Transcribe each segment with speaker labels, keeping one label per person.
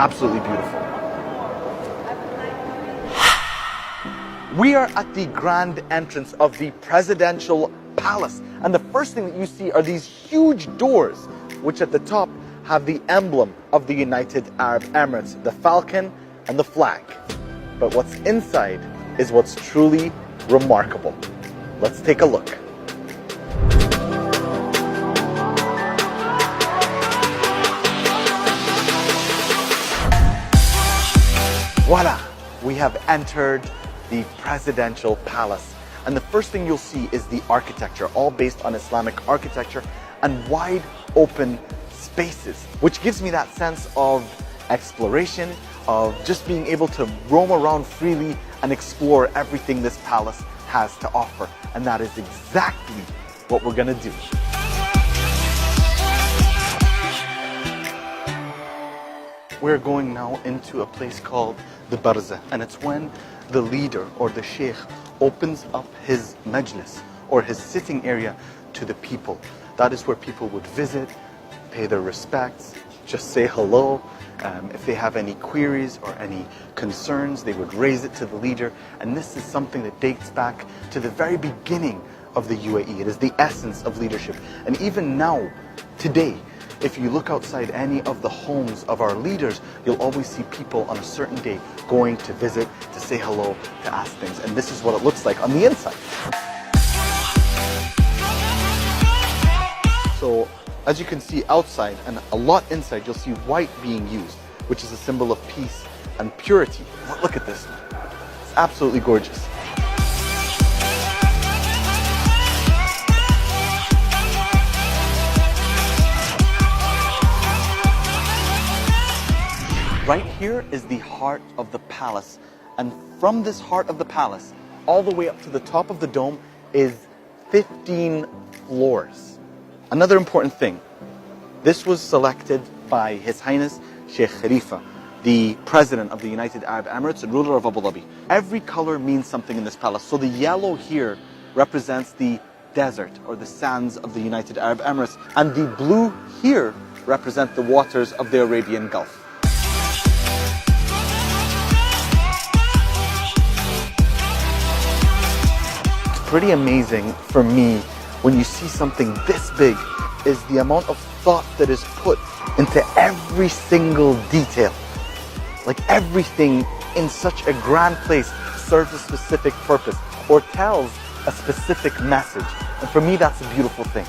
Speaker 1: Absolutely beautiful. We are at the grand entrance of the presidential palace. And the first thing that you see are these huge doors, which at the top have the emblem of the United Arab Emirates, the falcon and the flag. But what's inside is what's truly remarkable. Let's take a look. Voila! We have entered the presidential palace. And the first thing you'll see is the architecture, all based on Islamic architecture and wide open spaces, which gives me that sense of exploration, of just being able to roam around freely and explore everything this palace has to offer. And that is exactly what we're gonna do. We're going now into a place called the Barza, and it's when the leader or the sheikh opens up his majlis or his sitting area to the people. That is where people would visit, pay their respects, just say hello. If they have any queries or any concerns, they would raise it to the leader. And this is something that dates back to the very beginning of the UAE. It is the essence of leadership. And even now, today, if you look outside any of the homes of our leaders, you'll always see people on a certain day going to visit, to say hello, to ask things. And this is what it looks like on the inside. So, as you can see outside and a lot inside, you'll see white being used, which is a symbol of peace and purity. Look at this. It's absolutely gorgeous. Right here is the heart of the palace, and from this heart of the palace all the way up to the top of the dome is 15 floors. Another important thing, this was selected by His Highness Sheikh Khalifa, the President of the United Arab Emirates and ruler of Abu Dhabi. Every color means something in this palace. So the yellow here represents the desert or the sands of the United Arab Emirates, and the blue here represent the waters of the Arabian Gulf. Pretty amazing for me when you see something this big is the amount of thought that is put into every single detail. Like everything in such a grand place serves a specific purpose or tells a specific message. And for me, that's a beautiful thing.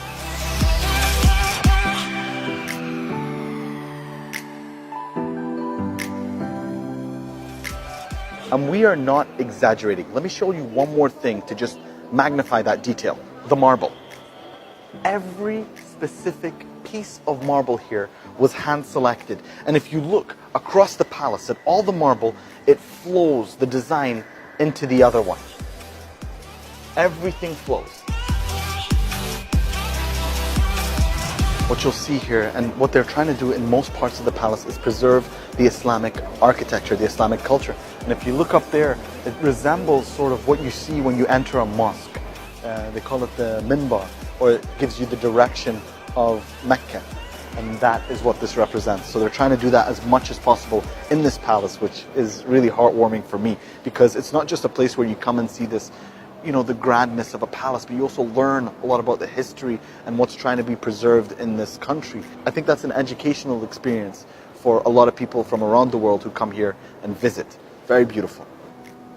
Speaker 1: And we are not exaggerating. Let me show you one more thing to just magnify that detail. The marble. Every specific piece of marble here was hand selected. And if you look across the palace at all the marble, it flows, the design, into the other one. Everything flows. What you'll see here, and what they're trying to do in most parts of the palace, is preserve the Islamic architecture, the Islamic culture. And if you look up there, it resembles sort of what you see when you enter a mosque. They call it the minbar, or it gives you the direction of Mecca. And that is what this represents. So they're trying to do that as much as possible in this palace, which is really heartwarming for me, because it's not just a place where you come and see this, you know, the grandness of a palace, but you also learn a lot about the history and what's trying to be preserved in this country. I think that's an educational experience for a lot of people from around the world who come here and visit. Very beautiful.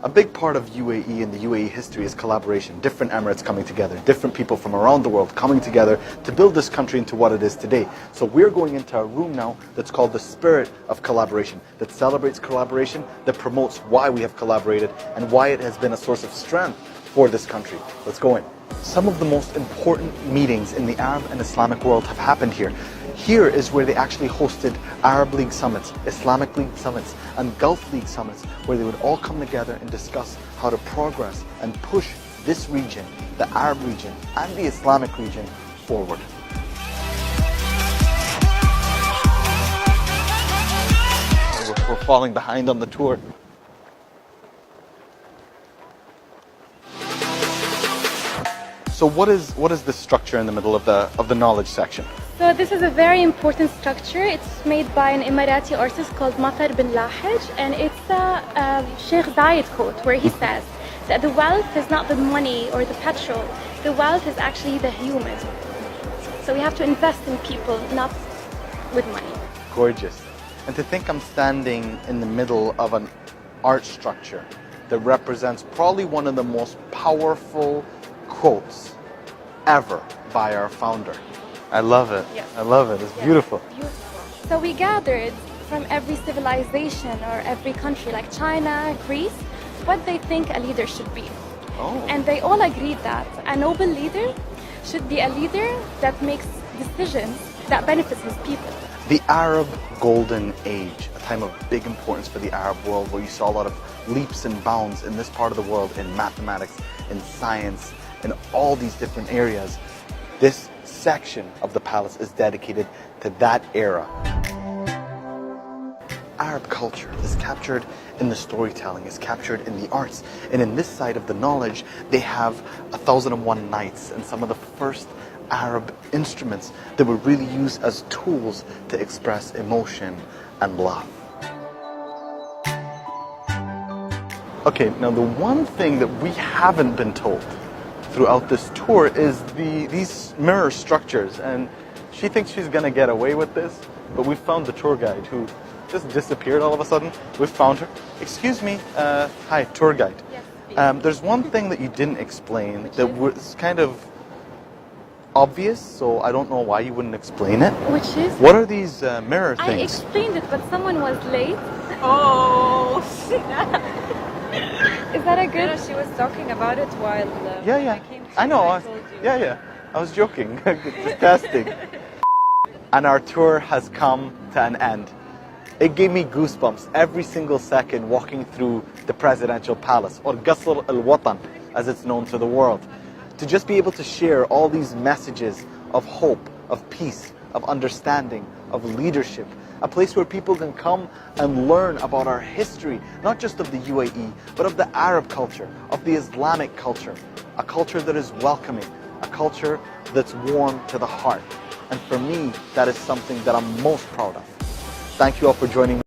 Speaker 1: A big part of UAE and the UAE history is collaboration. Different emirates coming together, different people from around the world coming together to build this country into what it is today. So we're going into a room now that's called the Spirit of Collaboration, that celebrates collaboration, that promotes why we have collaborated and why it has been a source of strength for this country. Let's go in. Some of the most important meetings in the Arab and Islamic world have happened here. Here is where they actually hosted Arab League summits, Islamic League summits, and Gulf League summits, where they would all come together and discuss how to progress and push this region, the Arab region and the Islamic region, forward. We're falling behind on the tour. So what is this structure in the middle of the knowledge section?
Speaker 2: So this is a very important structure. It's made by an Emirati artist called Matar bin Lahij, and it's a Sheikh Zayed quote where he says that the wealth is not the money or the petrol. The wealth is actually the human. So we have to invest in people, not with money.
Speaker 1: Gorgeous. And to think I'm standing in the middle of an art structure that represents probably one of the most powerful quotes ever by our founder. I love it.
Speaker 2: Yes.
Speaker 1: I love it. It's
Speaker 2: Yeah.
Speaker 1: beautiful.
Speaker 2: Beautiful. So we gathered from every civilization or every country like China, Greece, what they think a leader should be.
Speaker 1: Oh.
Speaker 2: And they all agreed that a noble leader should be a leader that makes decisions that benefits his people.
Speaker 1: The Arab Golden Age, a time of big importance for the Arab world, where you saw a lot of leaps and bounds in this part of the world in mathematics, in science, in all these different areas. This section of the palace is dedicated to that era. Arab culture is captured in the storytelling, is captured in the arts, and in this side of the knowledge, they have 1001 Nights and some of the first Arab instruments that were really used as tools to express emotion and love. Okay, now the one thing that we haven't been told throughout this tour is these mirror structures, and she thinks she's gonna get away with this, but we found the tour guide who just disappeared all of a sudden. We found her. Excuse me, hi, tour guide.
Speaker 2: Yes,
Speaker 1: There's one thing that you didn't explain that was kind of obvious, so I don't know why you wouldn't explain it.
Speaker 2: Which is?
Speaker 1: What are these mirror
Speaker 2: I
Speaker 1: things?
Speaker 2: explained it, but someone was late.
Speaker 3: Oh,
Speaker 2: Is that a
Speaker 3: no,
Speaker 2: good?
Speaker 3: she was talking about it while
Speaker 1: Yeah.
Speaker 3: I came to
Speaker 1: I know.
Speaker 3: I told you.
Speaker 1: Yeah. I was joking. Just testing. And our tour has come to an end. It gave me goosebumps every single second walking through the presidential palace, or Qasr al-Watan, as it's known to the world. To just be able to share all these messages of hope, of peace, of understanding, of leadership. A place where people can come and learn about our history, not just of the UAE, but of the Arab culture, of the Islamic culture. A culture that is welcoming, a culture that's warm to the heart. And for me, that is something that I'm most proud of. Thank you all for joining me.